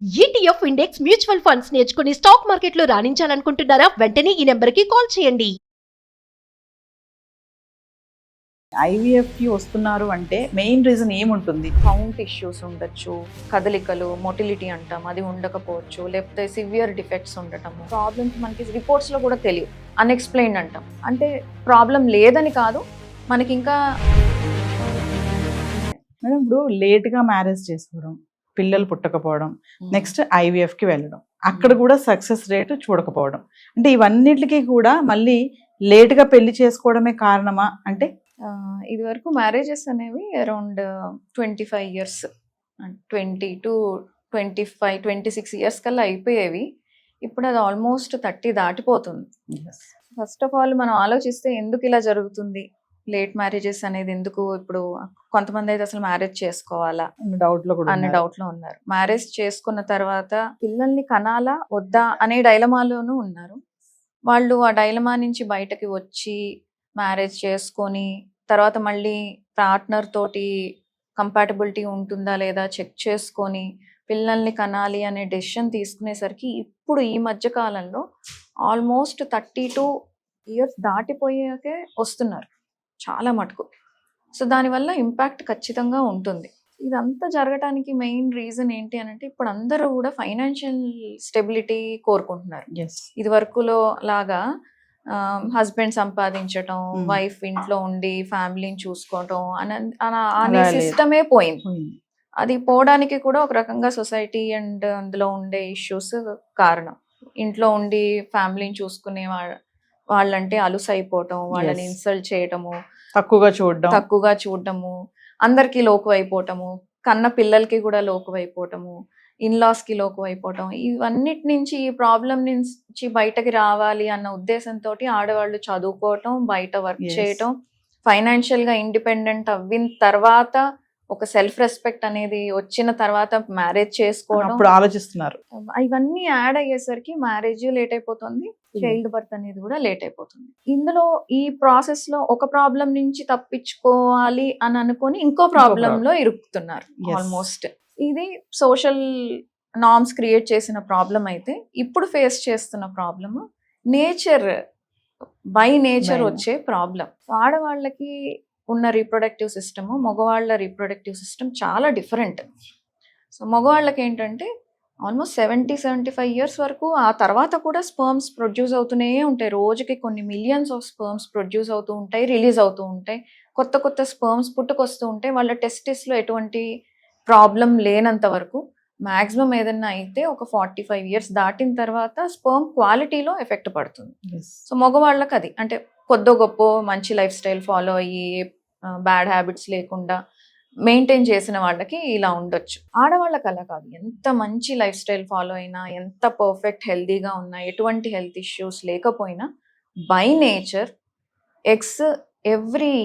ETF index mutual funds నేర్చుకుని stock మార్కెట్లో రాణించాలనుకుంటున్నారా? వెంటనే ఈ నెంబర్కి కాల్ చేయండి. ఐవీఎఫ్కి వస్తున్నారు అంటే మెయిన్ రీజన్ ఏముంటుంది? కౌంట్ ఇష్యూస్ ఉండొచ్చు, కదలికలు మొటిలిటీ అంటాం అది ఉండకపోవచ్చు, లేకపోతే సివియర్ డిఫెక్ట్స్ ఉండటము, ప్రాబ్లమ్స్ మనకి రిపోర్ట్స్లో కూడా తెలియదు, అన్ఎక్స్ప్లెయిన్డ్ అంటాం. అంటే ప్రాబ్లం లేదని కాదు, మనకి ఇంకా మేడం ఇప్పుడు లేట్గా మ్యారేజ్ చేసుకోవడం, పిల్లలు పుట్టకపోవడం, నెక్స్ట్ ఐవీఎఫ్కి వెళ్ళడం, అక్కడ కూడా సక్సెస్ రేట్ చూడకపోవడం, అంటే ఇవన్నిటికీ కూడా మళ్ళీ లేట్గా పెళ్లి చేసుకోవడమే కారణమా? అంటే ఇది వరకు మ్యారేజెస్ అనేవి అరౌండ్ 25 ఇయర్స్, 20 to 25, 26 ఇయర్స్ కల్లా అయిపోయేవి. ఇప్పుడు అది ఆల్మోస్ట్ 30 దాటిపోతుంది. ఫస్ట్ ఆఫ్ ఆల్ మనం ఆలోచిస్తే ఎందుకు ఇలా జరుగుతుంది, లేట్ మ్యారేజెస్ అనేది ఎందుకు? ఇప్పుడు కొంతమంది అయితే అసలు మ్యారేజ్ చేసుకోవాలా అన్ని డౌట్ లో ఉన్నారు. మ్యారేజ్ చేసుకున్న తర్వాత పిల్లల్ని కనాలా వద్దా అనే డైలమాలోనూ ఉన్నారు. వాళ్ళు ఆ డైలమా నుంచి బయటకి వచ్చి మ్యారేజ్ చేసుకొని తర్వాత మళ్ళీ పార్ట్నర్ తోటి కంపాటబిలిటీ ఉంటుందా లేదా చెక్ చేసుకొని పిల్లల్ని కనాలి అనే డెసిషన్ తీసుకునేసరికి ఇప్పుడు ఈ మధ్య కాలంలో ఆల్మోస్ట్ 32 ఇయర్స్ దాటిపోయాకే వస్తున్నారు చాలా మటుకు. సో దానివల్ల ఇంపాక్ట్ ఖచ్చితంగా ఉంటుంది. ఇదంతా జరగడానికి మెయిన్ రీజన్ ఏంటి అని అంటే, ఇప్పుడు అందరూ కూడా ఫైనాన్షియల్ స్టెబిలిటీ కోరుకుంటున్నారు. ఇది వరకులో లాగా హస్బెండ్ సంపాదించటం, వైఫ్ ఇంట్లో ఉండి ఫ్యామిలీని చూసుకోవటం అనే సిస్టమే పోయింది. అది పోవడానికి కూడా ఒక రకంగా సొసైటీ అండ్ అందులో ఉండే ఇష్యూస్ కారణం. ఇంట్లో ఉండి ఫ్యామిలీని చూసుకునే వాళ్ళంటే అలుసు అయిపోవటం, వాళ్ళని ఇన్సల్ట్ చేయటము, తక్కువగా చూడటము, అందరికి లోకు అయిపోవటము, కన్న పిల్లలకి కూడా లోకు అయిపోవటము, ఇన్లాస్ కి లోకు అయిపోవటం, ఇవన్నిటి నుంచి ఈ ప్రాబ్లం నుంచి బయటకి రావాలి అన్న ఉద్దేశంతో ఆడవాళ్ళు చదువుకోవటం, బయట వర్క్ చేయటం, ఫైనాన్షియల్ గా ఇండిపెండెంట్ అవ్విన తర్వాత ఒక సెల్ఫ్ రెస్పెక్ట్ అనేది వచ్చిన తర్వాత మ్యారేజ్ చేసుకోవడం ఆలోచిస్తున్నారు. ఇవన్నీ యాడ్ అయ్యేసరికి మ్యారేజ్ లేట్ అయిపోతుంది, చైల్డ్ బర్త్ అనేది కూడా లేట్ అయిపోతుంది. ఇందులో ఈ ప్రాసెస్ లో ఒక ప్రాబ్లం నుంచి తప్పించుకోవాలి అని అనుకుని ఇంకో ప్రాబ్లం లో ఇరుక్కుతున్నారు ఆల్మోస్ట్. ఇది సోషల్ నార్మ్స్ క్రియేట్ చేసిన ప్రాబ్లం అయితే, ఇప్పుడు ఫేస్ చేస్తున్న ప్రాబ్లమ్ బై నేచర్ వచ్చే ప్రాబ్లం. ఆడవాళ్ళకి ఉన్న రీప్రొడక్టివ్ సిస్టమ్, మగవాళ్ళ రీప్రొడక్టివ్ సిస్టమ్ చాలా డిఫరెంట్. సో మగవాళ్ళకి ఏంటంటే ఆల్మోస్ట్ 70-75 ఇయర్స్ వరకు, ఆ తర్వాత కూడా స్పర్మ్స్ ప్రొడ్యూస్ అవుతూనే ఉంటాయి. రోజుకి కొన్ని మిలియన్స్ ఆఫ్ స్పర్మ్స్ ప్రొడ్యూస్ అవుతూ ఉంటాయి, రిలీజ్ అవుతూ ఉంటాయి, కొత్త కొత్త స్పర్మ్స్ పుట్టుకొస్తూ ఉంటాయి. వాళ్ళ టెస్టిస్లో ఎటువంటి ప్రాబ్లం లేనంత వరకు. మ్యాక్సిమం ఏదన్నా అయితే ఒక 45 ఇయర్స్ దాటిన తర్వాత స్పర్మ్ క్వాలిటీలో ఎఫెక్ట్ పడుతుంది. సో మగవాళ్ళకి అది అంటే కొద్దో గొప్ప మంచి లైఫ్ స్టైల్ ఫాలో అయ్యి బ్యాడ్ హ్యాబిట్స్ లేకుండా మెయింటైన్ చేసిన వాళ్ళకి ఇలా ఉండొచ్చు. ఆడవాళ్ళకి అలా కాదు. ఎంత మంచి లైఫ్ స్టైల్ ఫాలో అయినా, ఎంత పర్ఫెక్ట్ హెల్దీగా ఉన్నా, ఎటువంటి హెల్త్ ఇష్యూస్ లేకపోయినా, by nature eggs every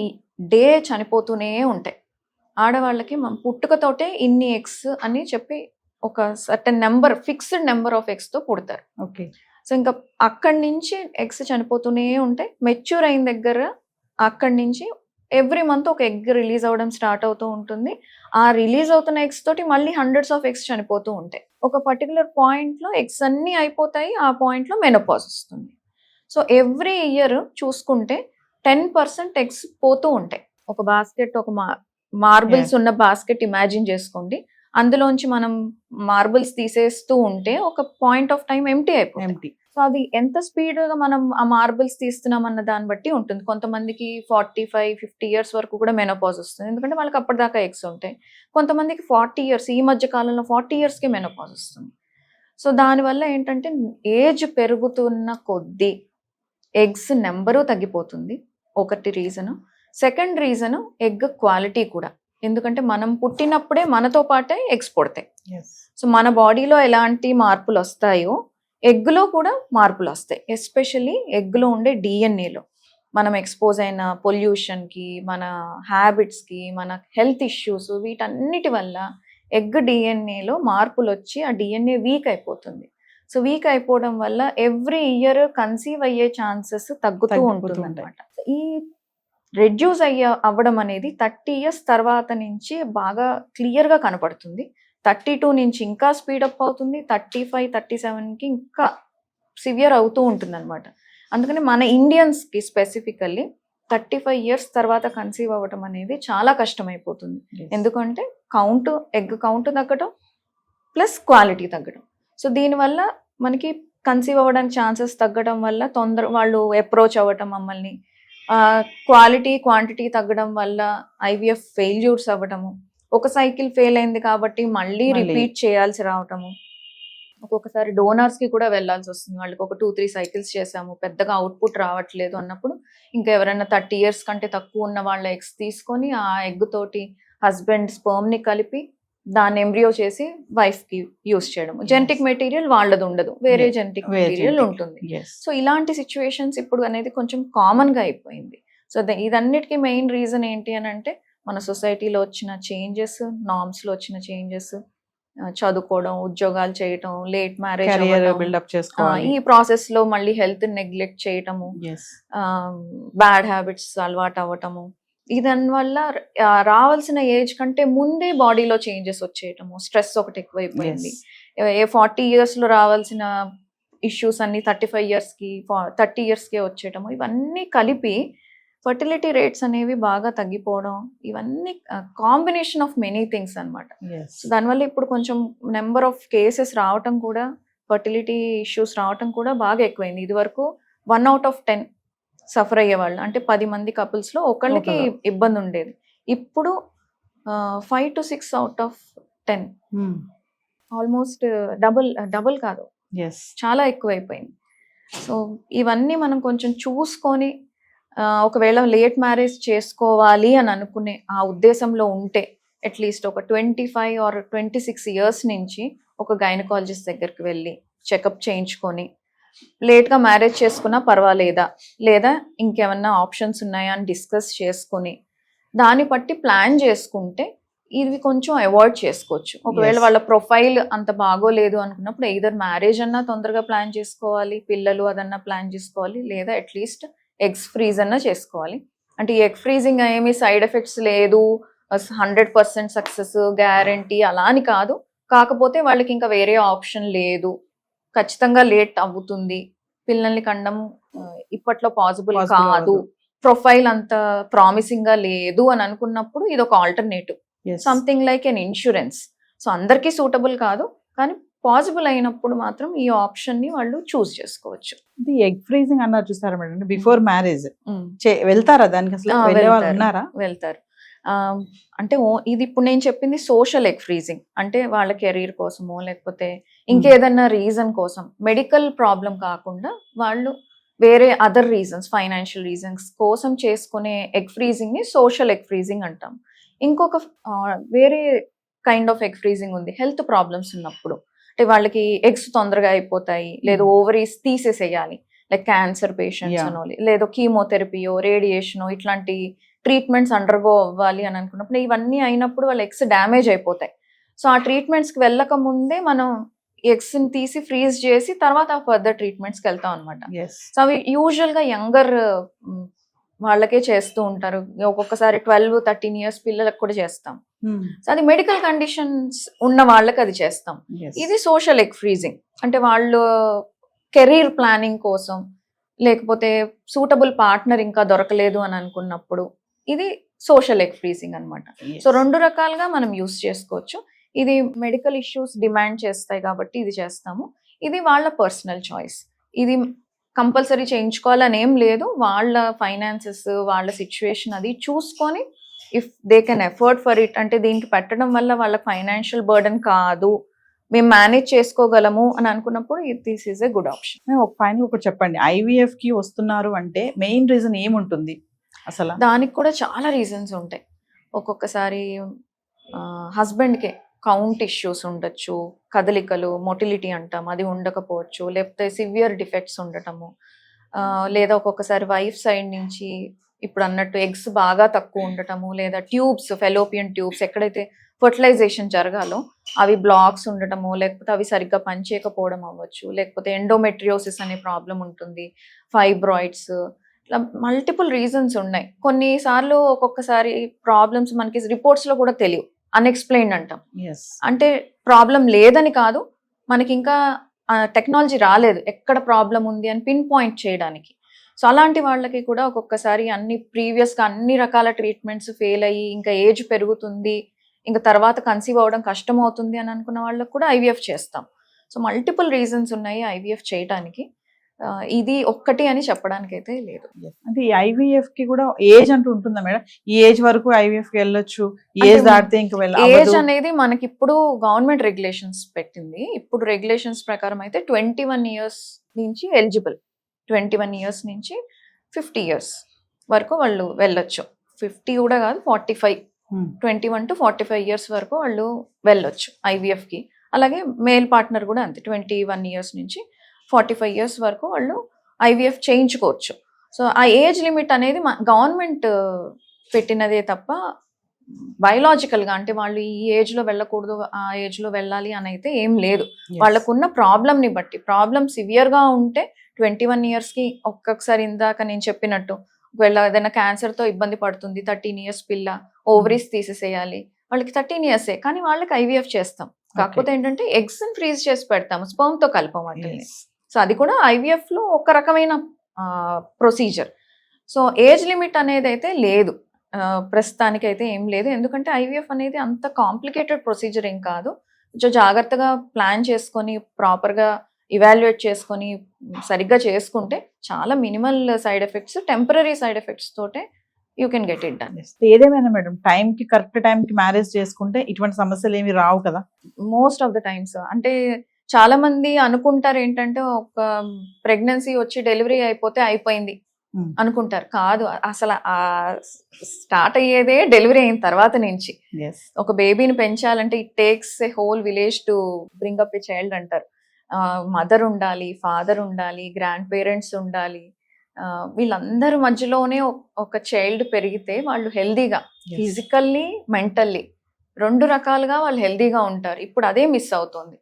day చనిపోతూనే ఉంటాయి. ఆడవాళ్ళకి పుట్టుకతోటే ఇన్ని ఎగ్స్ అని చెప్పి ఒక certain number, fixed number of eggs తో పుడతారు. ఓకే. సో ఇంకా అక్కడి నుంచి ఎగ్స్ చనిపోతూనే ఉంటాయి. మెచ్యూర్ అయిన దగ్గర అక్కడి నుంచి ఎవ్రీ మంత్ ఒక ఎగ్ రిలీజ్ అవ్వడం స్టార్ట్ అవుతూ ఉంటుంది. ఆ రిలీజ్ అవుతున్న ఎగ్స్ తోటి మళ్ళీ హండ్రెడ్స్ ఆఫ్ ఎగ్స్ చనిపోతూ ఉంటాయి. ఒక పర్టికులర్ పాయింట్ లో ఎగ్స్ అన్ని అయిపోతాయి, ఆ పాయింట్ లో మెనోపాజ్ వస్తుంది. సో ఎవ్రీ ఇయర్ చూసుకుంటే 10% ఎగ్స్ పోతూ ఉంటాయి. ఒక బాస్కెట్, ఒక మార్బుల్స్ ఉన్న బాస్కెట్ ఇమాజిన్ చేసుకోండి. అందులోంచి మనం మార్బుల్స్ తీసేస్తూ ఉంటే ఒక పాయింట్ ఆఫ్ టైం ఎంటీ అయిపోతుంది. సో అది ఎంత స్పీడ్ గా మనం ఆ మార్బుల్స్ తీస్తున్నాం అన్న దాన్ని బట్టి ఉంటుంది. కొంతమందికి 45-50 ఇయర్స్ వరకు కూడా మెనోపాజ్ వస్తుంది, ఎందుకంటే వాళ్ళకి అప్పటిదాకా ఎగ్స్ ఉంటాయి. కొంతమందికి 40 ఇయర్స్, ఈ మధ్య కాలంలో 40 ఇయర్స్కే మెనోపాజ్ వస్తుంది. సో దానివల్ల ఏంటంటే ఏజ్ పెరుగుతున్న కొద్దీ ఎగ్స్ నెంబరు తగ్గిపోతుంది, ఒకటి reason. Second reason egg quality కూడా. ఎందుకంటే మనం పుట్టినప్పుడే మనతో పాటే ఎగ్స్ పుడతాయి. సో మన బాడీలో ఎలాంటి మార్పులు వస్తాయో ఎగ్లో కూడా మార్పులు వస్తాయి. ఎస్పెషల్లీ ఎగ్లో ఉండే డిఎన్ఏలో మనం ఎక్స్పోజ్ అయిన పొల్యూషన్కి, మన హ్యాబిట్స్కి, మన హెల్త్ ఇష్యూస్, వీటన్నిటి వల్ల ఎగ్ డిఎన్ఏలో మార్పులు వచ్చి ఆ డిఎన్ఏ వీక్ అయిపోతుంది. సో వీక్ అయిపోవడం వల్ల ఎవ్రీ ఇయర్ కన్సీవ్ అయ్యే ఛాన్సెస్ తగ్గుతూ ఉంటుంది అనమాట. ఈ రెడ్యూస్ అవ్వడం అనేది 30 ఇయర్స్ తర్వాత నుంచి బాగా క్లియర్గా కనపడుతుంది. 32 నుంచి ఇంకా స్పీడప్ అవుతుంది, 35, 37కి ఇంకా సివియర్ అవుతూ ఉంటుంది అనమాట. అందుకని మన ఇండియన్స్కి స్పెసిఫికల్లీ 35 ఇయర్స్ తర్వాత కన్సీవ్ అవ్వటం అనేది చాలా కష్టమైపోతుంది. ఎందుకంటే ఎగ్ కౌంట్ తగ్గడం ప్లస్ క్వాలిటీ తగ్గడం. సో దీనివల్ల మనకి కన్సీవ్ అవ్వడానికి ఛాన్సెస్ తగ్గడం వల్ల వాళ్ళు అప్రోచ్ అవ్వటం మమ్మల్ని, క్వాలిటీ క్వాంటిటీ తగ్గడం వల్ల IVF ఫెయిల్యూర్స్ అవ్వటము, ఒక సైకిల్ ఫెయిల్ అయింది కాబట్టి మళ్ళీ రిపీట్ చేయాల్సి రావటము, ఒక్కొక్కసారి డోనర్స్ కి కూడా వెళ్లాల్సి వస్తుంది. వాళ్ళకి ఒక 2-3 సైకిల్స్ చేసాము, పెద్దగా అవుట్పుట్ రావట్లేదు అన్నప్పుడు ఇంకా ఎవరైనా 30 ఇయర్స్ కంటే తక్కువ ఉన్న వాళ్ళ ఎగ్స్ తీసుకొని ఆ ఎగ్ తోటి హస్బెండ్ స్పర్మ్ ని కలిపి దాన్ని ఎంబ్రియో చేసి వైఫ్ కి యూస్ చేయడం. జెనెటిక్ మెటీరియల్ వాళ్ళది ఉండదు, వేరే జెనెటిక్ మెటీరియల్ ఉంటుంది. సో ఇలాంటి సిచ్యువేషన్స్ ఇప్పుడు అనేది కొంచెం కామన్ గా అయిపోయింది. సో ఇదన్నిటికీ మెయిన్ రీజన్ ఏంటి అని అంటే మన సొసైటీలో వచ్చిన చేంజెస్, నార్మ్స్ లో వచ్చిన చేంజెస్, చదువుకోవడం, ఉద్యోగాలు చేయటం, లేట్ మ్యారేజ్, బిల్డప్ చేసుకోవాలి, ఈ ప్రాసెస్ లో మళ్ళీ హెల్త్ నెగ్లెక్ట్ చేయటము, బ్యాడ్ హ్యాబిట్స్ అలవాటు అవ్వటము, దాని వల్ల రావాల్సిన ఏజ్ కంటే ముందే బాడీలో చేంజెస్ వచ్చేయటము, స్ట్రెస్ ఒకటి ఎక్కువైపోయింది. 40 ఇయర్స్ లో రావాల్సిన ఇష్యూస్ అన్ని 35 ఇయర్స్ కి 30 ఇయర్స్ కే వచ్చేయటము, ఇవన్నీ కలిపి ఫర్టిలిటీ రేట్స్ అనేవి బాగా తగ్గిపోవడం, ఇవన్నీ కాంబినేషన్ ఆఫ్ మెనీ థింగ్స్ అనమాట. దానివల్ల ఇప్పుడు కొంచెం నెంబర్ ఆఫ్ కేసెస్ రావటం కూడా, ఫర్టిలిటీ ఇష్యూస్ రావటం కూడా బాగా ఎక్కువైంది. ఇది వరకు 1 out of 10 సఫర్ అయ్యేవాళ్ళు, అంటే 10 మంది కపుల్స్ లో ఒకళ్ళకి ఇబ్బంది ఉండేది. ఇప్పుడు 5 to 6 out of 10, almost double కాదు, చాలా ఎక్కువైపోయింది. సో ఇవన్నీ మనం కొంచెం చూసుకొని, ఒకవేళ లేట్ మ్యారేజ్ చేసుకోవాలి అని అనుకునే ఆ ఉద్దేశంలో ఉంటే అట్లీస్ట్ ఒక 25 or 26 ఇయర్స్ నుంచి ఒక గైనకాలజిస్ట్ దగ్గరికి వెళ్ళి చెకప్ చేయించుకొని, లేట్గా మ్యారేజ్ చేసుకున్నా పర్వాలేదా, లేదా ఇంకేమన్నా ఆప్షన్స్ ఉన్నాయా అని డిస్కస్ చేసుకొని దాన్ని బట్టి ప్లాన్ చేసుకుంటే ఇవి కొంచెం అవాయిడ్ చేసుకోవచ్చు. ఒకవేళ వాళ్ళ ప్రొఫైల్ అంత బాగోలేదు అనుకున్నప్పుడు ఎయిదర్ మ్యారేజ్ అన్నా తొందరగా ప్లాన్ చేసుకోవాలి, పిల్లలు అదన్నా ప్లాన్ చేసుకోవాలి, లేదా అట్లీస్ట్ ఎగ్స్ ఫ్రీజ్ అన్నా చేసుకోవాలి. అంటే ఈ ఎగ్ ఫ్రీజింగ్ ఏమీ సైడ్ ఎఫెక్ట్స్ లేదు, 100% సక్సెస్ గ్యారంటీ అలా అని కాదు. కాకపోతే వాళ్ళకి ఇంకా వేరే ఆప్షన్ లేదు, ఖచ్చితంగా లేట్ అవుతుంది, పిల్లల్ని కండం ఇప్పట్లో పాసిబుల్ కాదు, ప్రొఫైల్ అంత ప్రామిసింగ్ గా లేదు అని అనుకున్నప్పుడు ఇది ఒక alternative, something like an insurance. So అందరికీ సూటబుల్ కాదు, కానీ పాసిబుల్ అయినప్పుడు మాత్రం ఈ ఆప్షన్ ని వాళ్ళు చూస్ చేసుకోవచ్చు. ఇది ఎగ్ ఫ్రీజింగ్ అన్నారు చూసారా మేడం, బిఫోర్ మ్యారేజ్ వెళ్తారా దానికి? అసలు వెళ్తారు. అంటే ఇది ఇప్పుడు నేను చెప్పింది సోషల్ ఎగ్ ఫ్రీజింగ్, అంటే వాళ్ళ కెరీర్ కోసమో లేకపోతే ఇంకేదన్నా రీజన్ కోసం, మెడికల్ ప్రాబ్లం కాకుండా వాళ్ళు వేరే అదర్ రీజన్స్, ఫైనాన్షియల్ రీజన్స్ కోసం చేసుకునే ఎగ్ ఫ్రీజింగ్ ని సోషల్ ఎగ్ ఫ్రీజింగ్ అంటాం. ఇంకొక వేరే కైండ్ ఆఫ్ ఎగ్ ఫ్రీజింగ్ ఉంది, హెల్త్ ప్రాబ్లమ్స్ ఉన్నప్పుడు. అంటే వాళ్ళకి ఎగ్స్ తొందరగా అయిపోతాయి, లేదు ఓవరీస్ తీసేసేయాలి, లైక్ క్యాన్సర్ పేషెంట్స్ అనో, లేదో కీమోథెరపీయో రేడియేషనో ఇట్లాంటి ట్రీట్మెంట్స్ అండర్గో అవ్వాలి అని అనుకున్నప్పుడు, ఇవన్నీ అయినప్పుడు వాళ్ళ ఎగ్స్ డ్యామేజ్ అయిపోతాయి. సో ఆ ట్రీట్మెంట్స్కి వెళ్ళక ముందే మనం ఎగ్స్ ని తీసి ఫ్రీజ్ చేసి తర్వాత ఫర్దర్ ట్రీట్మెంట్స్కి వెళ్తాం అనమాట. సో అవి యూజువల్ గా యంగర్ వాళ్ళకే చేస్తూ ఉంటారు, ఒక్కొక్కసారి 12-13 ఇయర్స్ పిల్లలకు కూడా చేస్తాం. సో అది మెడికల్ కండిషన్స్ ఉన్న వాళ్ళకి అది చేస్తాం. ఇది సోషల్ ఎగ్ ఫ్రీజింగ్, అంటే వాళ్ళు కెరీర్ ప్లానింగ్ కోసం, లేకపోతే సూటబుల్ పార్ట్నర్ ఇంకా దొరకలేదు అని అనుకున్నప్పుడు ఇది సోషల్ ఎగ్ ఫ్రీజింగ్ అనమాట. సో 2 రకాలుగా మనం యూస్ చేసుకోవచ్చు. ఇది మెడికల్ ఇష్యూస్ డిమాండ్ చేస్తాయి కాబట్టి ఇది చేస్తాము, ఇది వాళ్ళ పర్సనల్ చాయిస్. ఇది కంపల్సరీ చేయించుకోవాలని ఏం లేదు, వాళ్ళ ఫైనాన్సెస్, వాళ్ళ సిచ్యువేషన్ అది చూసుకొని if they can effort for it, అంటే దీనికి పెట్టడం వల్ల వాళ్ళ ఫైనాన్షియల్ బర్డెన్ కాదు, మేము మేనేజ్ చేసుకోగలము అని అనుకున్నప్పుడు this is a good option. ఒక ఫైనల్ ఒకటి చెప్పండి, IVF కి వస్తున్నారు అంటే మెయిన్ రీజన్ ఏముంటుంది అసలు? దానికి కూడా చాలా రీజన్స్ ఉంటాయి. ఒక్కొక్కసారి హస్బెండ్కే కౌంట్ ఇష్యూస్ ఉండొచ్చు, కదలికలు మొటిలిటీ అంటాం అది ఉండకపోవచ్చు, లేకపోతే సివియర్ డిఫెక్ట్స్ ఉండటము, లేదా ఒక్కొక్కసారి వైఫ్ సైడ్ నుంచి ఇప్పుడు అన్నట్టు ఎగ్స్ బాగా తక్కువ ఉండటము, లేదా ట్యూబ్స్, ఫెలోపియన్ ట్యూబ్స్ ఎక్కడైతే ఫర్టిలైజేషన్ జరగాలో అవి బ్లాక్స్ ఉండటము, లేకపోతే అవి సరిగ్గా పనిచేయకపోవడం అవ్వచ్చు, లేకపోతే ఎండోమెట్రియోసిస్ అనే ప్రాబ్లం ఉంటుంది, ఫైబ్రాయిడ్స్, ఇట్లా మల్టిపుల్ రీజన్స్ ఉన్నాయి. కొన్నిసార్లు ఒక్కొక్కసారి ప్రాబ్లమ్స్ మనకి రిపోర్ట్స్ లో కూడా తెలియవు, అన్ఎక్స్ప్లెయిన్డ్ అంటాం. ఎస్ అంటే ప్రాబ్లం లేదని కాదు, మనకి ఇంకా టెక్నాలజీ రాలేదు ఎక్కడ ప్రాబ్లం ఉంది అని పిన్ పాయింట్ చేయడానికి. సో అలాంటి వాళ్ళకి కూడా ఒక్కొక్కసారి ప్రీవియస్గా అన్ని రకాల ట్రీట్మెంట్స్ ఫెయిల్ అయ్యి ఇంకా ఏజ్ పెరుగుతుంది, ఇంకా తర్వాత కన్సీవ్ అవ్వడం కష్టం అవుతుంది అని అనుకున్న వాళ్ళకి కూడా ఐవీఎఫ్ చేస్తాం. సో మల్టిపుల్ రీజన్స్ ఉన్నాయి ఐవీఎఫ్ చేయడానికి. ఇది ఒక్కటి అని చెప్పడానికి అయితే లేదు. అంటే ఈ ఐవీఎఫ్ కి కూడా ఏజ్ అంటూ ఉంటుందా మేడం? ఈ ఏజ్ వరకు ఐవీఎఫ్ కి వెళ్ళొచ్చు, ఏజ్ అంటే దాటితే ఇంకా ఏజ్ అనేది మనకి ఇప్పుడు గవర్నమెంట్ రెగ్యులేషన్స్ పెట్టింది. ఇప్పుడు రెగ్యులేషన్స్ ప్రకారం అయితే 21 ఇయర్స్ నుంచి ఎలిజిబుల్, 21 ఇయర్స్ నుంచి 50 ఇయర్స్ వరకు వాళ్ళు వెళ్ళొచ్చు. 50 కూడా కాదు, 45, 21 to 45 ఇయర్స్ వరకు వాళ్ళు వెళ్ళొచ్చు ఐవీఎఫ్ కి. అలాగే మేల్ పార్ట్నర్ కూడా అంతే, 21 ఇయర్స్ నుంచి 45 ఇయర్స్ వరకు వాళ్ళు ఐవీఎఫ్ చేయించుకోవచ్చు. సో ఆ ఏజ్ లిమిట్ అనేది గవర్నమెంట్ పెట్టినదే తప్ప బయలాజికల్గా అంటే వాళ్ళు ఈ ఏజ్లో వెళ్ళకూడదు ఆ ఏజ్లో వెళ్ళాలి అని అయితే ఏం లేదు. వాళ్ళకున్న ప్రాబ్లమ్ని బట్టి, ప్రాబ్లం సివియర్గా ఉంటే 21 ఇయర్స్కి ఒక్కొక్కసారి ఇందాక నేను చెప్పినట్టు ఒకవేళ ఏదైనా క్యాన్సర్తో ఇబ్బంది పడుతుంది, 13 ఇయర్స్ పిల్ల, ఓవరీస్ తీసేసేయాలి, వాళ్ళకి 13 ఇయర్సే కానీ వాళ్ళకి ఐవీఎఫ్ చేస్తాం. కాకపోతే ఏంటంటే ఎగ్స్ ఫ్రీజ్ చేసి పెడతాము, స్పర్మ్ తో కలపమంటే. సో అది కూడా ఐవీఎఫ్ లో ఒక రకమైన ప్రొసీజర్. సో ఏజ్ లిమిట్ అనేది అయితే లేదు ప్రస్తుతానికి అయితే ఏం లేదు. ఎందుకంటే ఐవీఎఫ్ అనేది అంత కాంప్లికేటెడ్ ప్రొసీజర్ ఏం కాదు. కొంచెం జాగ్రత్తగా ప్లాన్ చేసుకొని ప్రాపర్గా ఇవాల్యుయేట్ చేసుకొని సరిగ్గా చేసుకుంటే చాలా minimal side effects, temporary side effects తోటే you can get it done. ఏదేమైనా మేడం టైంకి కరెక్ట్ టైంకి మ్యారేజ్ చేసుకుంటే ఇటువంటి సమస్యలు ఏమి రావు కదా? మోస్ట్ ఆఫ్ ద టైమ్స్ అంటే చాలా మంది అనుకుంటారు ఏంటంటే ఒక ప్రెగ్నెన్సీ వచ్చి డెలివరీ అయిపోతే అయిపోయింది అనుకుంటారు. కాదు, అసలు స్టార్ట్ అయ్యేదే డెలివరీ అయిన తర్వాత నుంచి. ఒక బేబీని పెంచాలంటే it takes A whole village to bring up a child అంటారు. మదర్ ఉండాలి, ఫాదర్ ఉండాలి, గ్రాండ్ పేరెంట్స్ ఉండాలి. వీళ్ళందరి మధ్యలోనే ఒక చైల్డ్ పెరిగితే వాళ్ళు హెల్దీగా, ఫిజికల్లీ మెంటల్లీ రెండు రకాలుగా వాళ్ళు హెల్దీగా ఉంటారు. ఇప్పుడు అదే మిస్ అవుతుంది.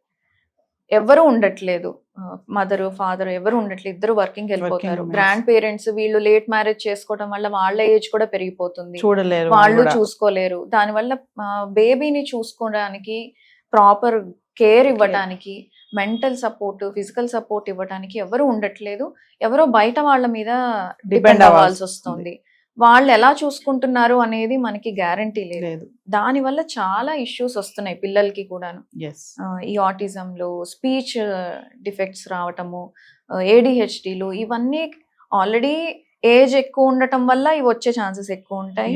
ఎవరు ఉండట్లేదు, మదర్ ఫాదర్ ఎవరు ఉండట్లేదు, ఇద్దరు వర్కింగ్ వెళ్ళిపోతారు. గ్రాండ్ పేరెంట్స్ వీళ్ళు లేట్ మ్యారేజ్ చేసుకోవడం వల్ల వాళ్ళ ఏజ్ కూడా పెరిగిపోతుంది, వాళ్ళు చూసుకోలేరు. దానివల్ల బేబీని చూసుకోవడానికి, ప్రాపర్ కేర్ ఇవ్వడానికి, మెంటల్ సపోర్ట్, ఫిజికల్ సపోర్ట్ ఇవ్వడానికి ఎవరు ఉండట్లేదు. ఎవరో బయట వాళ్ళ మీద డిపెండ్ అవ్వాల్సి వస్తుంది. వాళ్ళు ఎలా చూసుకుంటున్నారు అనేది మనకి గ్యారంటీ లేదు. దానివల్ల చాలా ఇష్యూస్ వస్తున్నాయి పిల్లలకి కూడాను. ఈ ఆటిజంలో స్పీచ్ డిఫెక్ట్స్ రావటము, ADHDలు, ఇవన్నీ ఆల్రెడీ ఏజ్ ఎక్కువ ఉండటం వల్ల ఇవి వచ్చే ఛాన్సెస్ ఎక్కువ ఉంటాయి.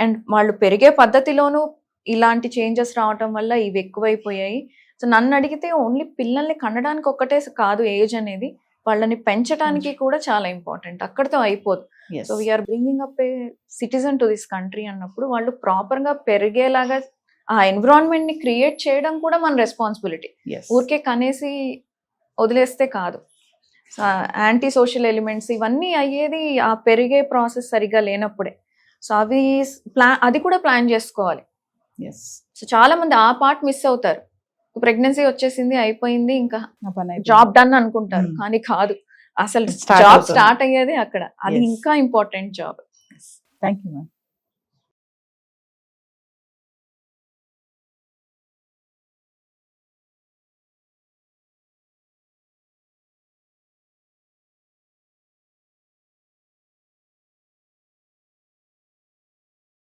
అండ్ వాళ్ళు పెరిగే పద్ధతిలోనూ ఇలాంటి చేంజెస్ రావటం వల్ల ఇవి ఎక్కువైపోయాయి. సో నన్ను అడిగితే ఓన్లీ పిల్లల్ని కనడానికి ఒక్కటే కాదు ఏజ్ అనేది, వాళ్ళని పెంచడానికి కూడా చాలా ఇంపార్టెంట్. అక్కడితో అయిపోదు. So we are bringing up a citizen to this country అన్నప్పుడు వాళ్ళు ప్రాపర్ గా పెరిగేలాగా ఆ ఎన్విరాన్మెంట్ ని క్రియేట్ చేయడం కూడా మన రెస్పాన్సిబిలిటీ. ఊరికే కనేసి వదిలేస్తే కాదు. యాంటీ సోషల్ ఎలిమెంట్స్ ఇవన్నీ అయ్యేది ఆ పెరిగే ప్రాసెస్ సరిగా లేనప్పుడే. సో అవి అది కూడా ప్లాన్ చేసుకోవాలి. సో చాలా మంది ఆ పార్ట్ మిస్ అవుతారు. ప్రెగ్నెన్సీ వచ్చేసింది అయిపోయింది ఇంకా జాబ్ డన్ అనుకుంటారు, కానీ కాదు, అసలు జాబ్ స్టార్ట్ అయ్యేది అక్కడ. అది ఇంకా important job. Thank you ma'am.